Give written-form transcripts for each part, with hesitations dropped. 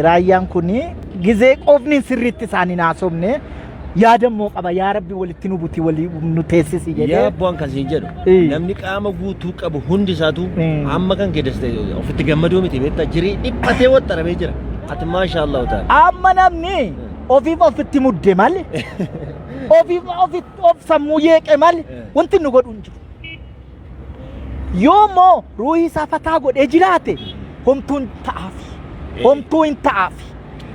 raayyaan kuni gizee qofni sirriitti isaanii naasofne yaadammoo qaba yaa rabbi walitti nu buti walii nu teessisi jedhee yaa bu'aan kan siin jedhu namni qaama guutuu qabu hundi isaatu amma kan keedeste ofitti gammaduu miti beektaa jirii dhiphatee waxxaramee jira ati maashaallah ta'ala amma namni ofitti mudde malee of sammuu yeeqe malee wanti nu godhu hin jiru yoommoo ruuhii isaa fataa godhee jiraate homtuun ta'aafi homtuu hin ta'aafi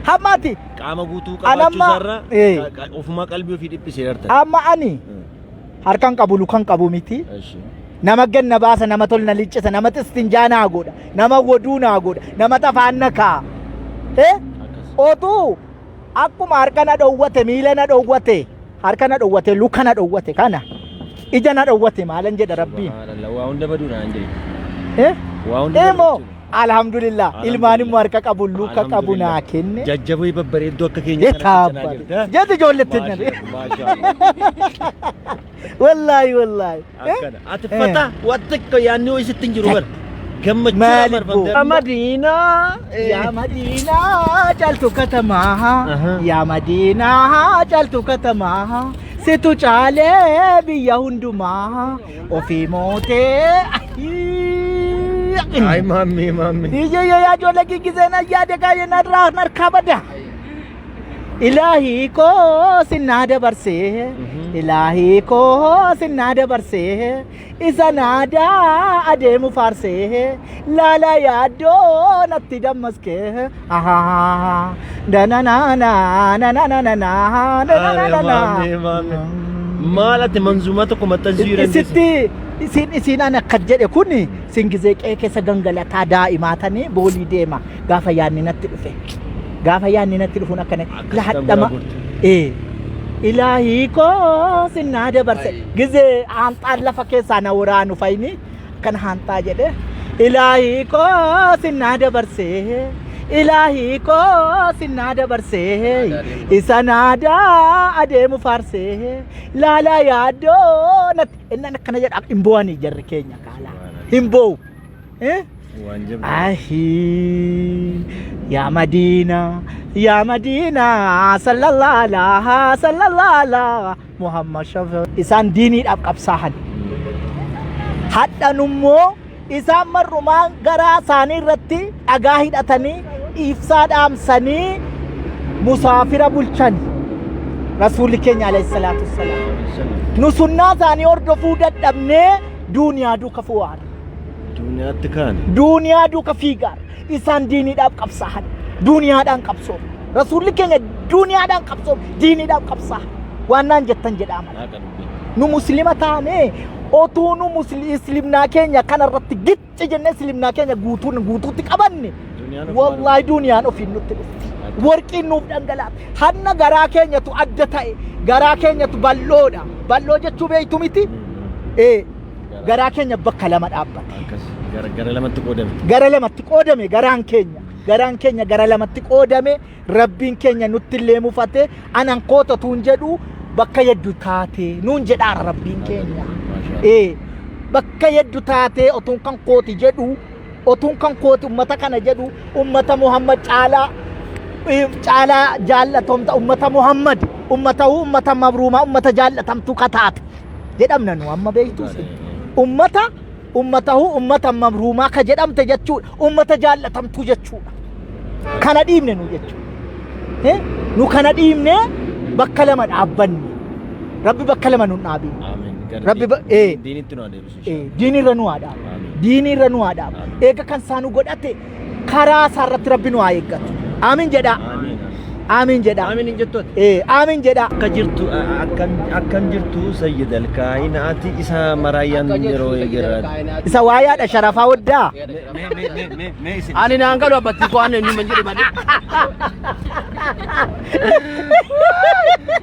hammaati qaama guutuu qabaachuu sarara ofuma qalbii ofii dhiphisee jirta amma ani harkaan qabu lukaan qabu miti nama ganna baasa nama tolna liccisa nama istinjaa naa godha nama waduu naa godha nama tafaan na kaa'a otuu akkuma harkana dhowwate miila na dhowwate harkana dhowwate luka na dhowwate kana ija na dhowwate maalan jedha rabbiin waa hunda baduuna anjee waa hunda emo alhamdulillah ilmaan immoo harka qabu luka qabu naa kenne jajjaboo babbareedduu akka keenya kana jette ijoolletti wallahi akkana ati fata watta yaanni isitti hin jiru bar gammachuu Madina ya Madina jaltu katamaha ya Madina jaltu katamaha situ chale biya hundumaha ofi mote ay mami DJ ya jole ki gizena ya de ka na ra narkabada ilahi ko sinada barse ilahi ko sinada barse isa nada ademu farse lala yado natti damaske aha dana na na na na na na na na maalati manzumata kuma tanzira sitti isin ana kajjede kuni singizee qee keessa gangalataa daa'imaatanii boolii deema gaafa yaanni natti dhufuun akkana lahadhama ilaahi koo sinnaa dabarse gizee haanxaan lafa keessaa na waraanu fayni kan haanxaa jedhe ilaahi koo sinnaa dabarse ilaahi koo sinnaa dabarse isa naadaa adeemu faarse laalaa yaaddoo natti innan akkana jedha hin bo'anii jarri keenya kaala hin bo'u يا مدينة صلى الله على محمد شفيع إسان ديني أبقى بساحن حتى نمو إسان مرمان غرا ساني رتي أغاهد أتني إفساد أمساني مسافر بلچن رسول كين عليه الصلاة والسلام نسنا ثاني أردفو دمني دنيا دو كفوار دنيا دو كفيغار إسان ديني داب قبصاحن دنيا دان قبصوم رسول كين دنيا دان قبصوم ديني داب قبصاحن وانان جتن جد عمل نو مسلمة تاني أوتو نو مسلمنا كينيا كان رتي جت جنة مسلمنا كينيا غوتو تكابني والله دنيا نو في نوت وركي نوف دانغلات حنا غرا كينيا تو أدتاي غرا كينيا تو بالوجة تو بيتو ميتي غرا كينيا بكلامات أبا gara lamatti qoodame garaan keenya gara lamatti qoodame rabbiin keenya nutti illee mufate anan koota tuun jedhu bakka yeddu taate nuun jedhaara rabbiin keenya bakka yeddu taate otuun kan kooti jedhu otuun kan kooti ummata kana jedhu ummata Muhammad caalaa jaallatamta ummata Muhammad ummata mabruuma ummata jaallatamtu kataate jedhamna nu amma beektus ummatahu ummata mabruumaa ka jedhamte jechuudha ummata jaallatamtu jechuudha kana dhiibne nu jechuudha nu kana dhiibne bakka lama dhaabbanne rabbi bakka lama nu dhaabi rabbi diinirra nu dhaaba eega kan isaa nu godhate karaa isaarratti rabbi nu haa eeggatu aamin jedha آمين جدا آمين جدّت آمين جدا كجرتو أكن جرتو سيد الكائنات إسا مرايان جروي جراد إسا وايا الشرفة ودا أنا نانغلو أبتي كوان إني منجري بدي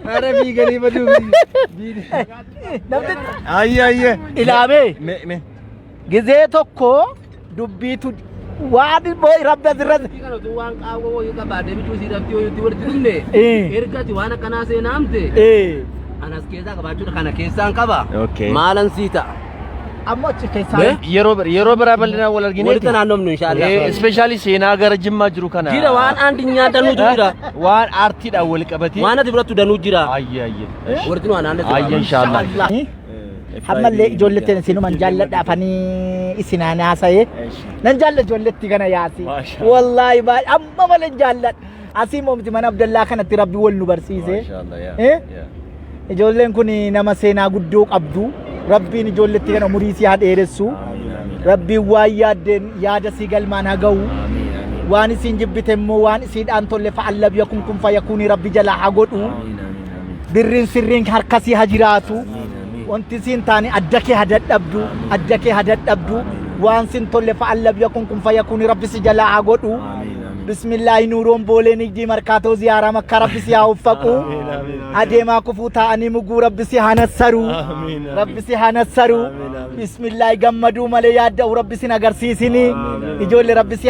أنا في غريب بدو أيه إلهي جزيتو كو دبيتو وادي boy rabbi azirrat kana to wan qawo yo gaba da bitu si rabbi yo tiwar dinne ergati wana kana sai namte anas keza gaba tu kana kesan kaba malan sita amma achi keessaa yeroo biraa bal'inaan wal argine walitti naannofnu inshallah especially seenaa gara Jimmaa jiru kana jira waan andi nyaatanu jira waan aartiidhaan wal qabatee waan ati birattu danuu jira ayye walitti waan andi ayye inshallah ammallee ijoolletteen isinuman jaalladhaafanii isinaan haasa'ee nan jaalla ijoolletti kana yaasi wallaahi amma malee jaalladha asii moomti mana Abdallaa kanatti rabbi wal nu barsiise ijoolleen kun nama seenaa guddoo qabdu rabbiin ijoolletti kana umurii si haa dheeressu rabbiin waan yaaddeen yaada si galmaan haa ga'u waan isin jibbite immoo waan isiidhaan tolle fa'allab yakun kun fayakuuni rabbi jalaa haa godhu birriin sirriin harkasii haa jiraatu wanti siin taane adda kee haa dadhabdu waan sin tolle fa'allab yakun kun fayakuuni rabbi si jalaa haa godhu bismillah nuuroon boolee nigdii markaatoo ziyaara makka rabbi si haa uffaqu adeemaa kufuu taa'anii muguu rabbi si haa nassaru bismillah gammaduu malee yaadda'u rabbi sin agarsiisini ijoollee rabbi si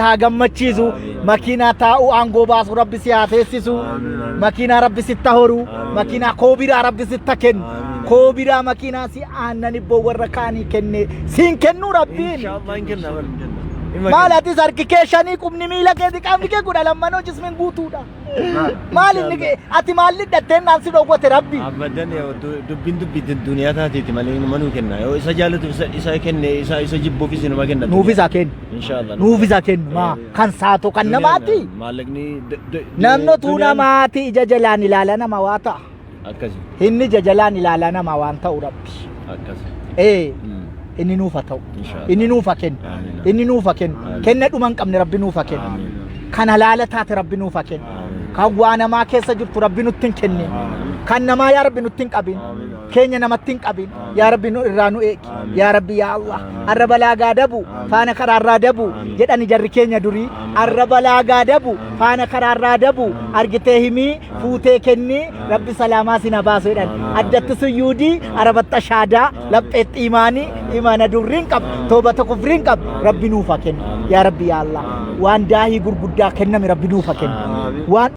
haa gammachiisu makiinaa taa'uu aangoo baasu rabbi si haa teessisu makiinaa rabbi sitta horu makiinaa koobiraa rabbi sitta kennu koobiraa makiinaa si aannan ibboo warra kaanii kenne siin kennu rabbiin maal ati sarki kee shanii qubni miila keeti qaamni kee kudha lammanoo jismin guutuudha maal inni ati maal hidhatteen naan si dhowwate rabbi abadan dubbiin duniyaa taateeti malee manuu kenna yoo isa jaallatu isa kenne isa jibbuuf isinuma kenna nuuf isa kennu inshallah nuuf isa kennu maa kan saatoo kan namaati maallaqni namnotu namaati ija jalaan ilaala nama waa ta'a akkasi inni ija jalaan ilaala nama waan ta'u rabbi akkasi inni nuufa ta'u inni nuufa kennu kenna dhuman qabne rabbi nuufa kennu kan halaala taate rabbi nuufa kennu kan waa namaa keessa jirtu rabbi nutti hin kenne kan namaa yaa rabbi nutti hin qabin keenya namatti hin qabin yaa rabbi nu irraa nu eegi yaa rabbi yaa Allah arra balaagaa dabu faana karaarraa dabu jedhani jarri keenya durii arra balaagaa dabu faana karaarraa dabu argitee himii fuutee kenni rabbi salaamaa sina baasu jedhan addatti suyyuudii arabatta shaadaa lapheetti imaana durriin qab toobata kufriin qab rabbi nuufa kennu yaa rabbi yaa Allah waan daahii gurguddaa kenname rabbi nuufa kennu waan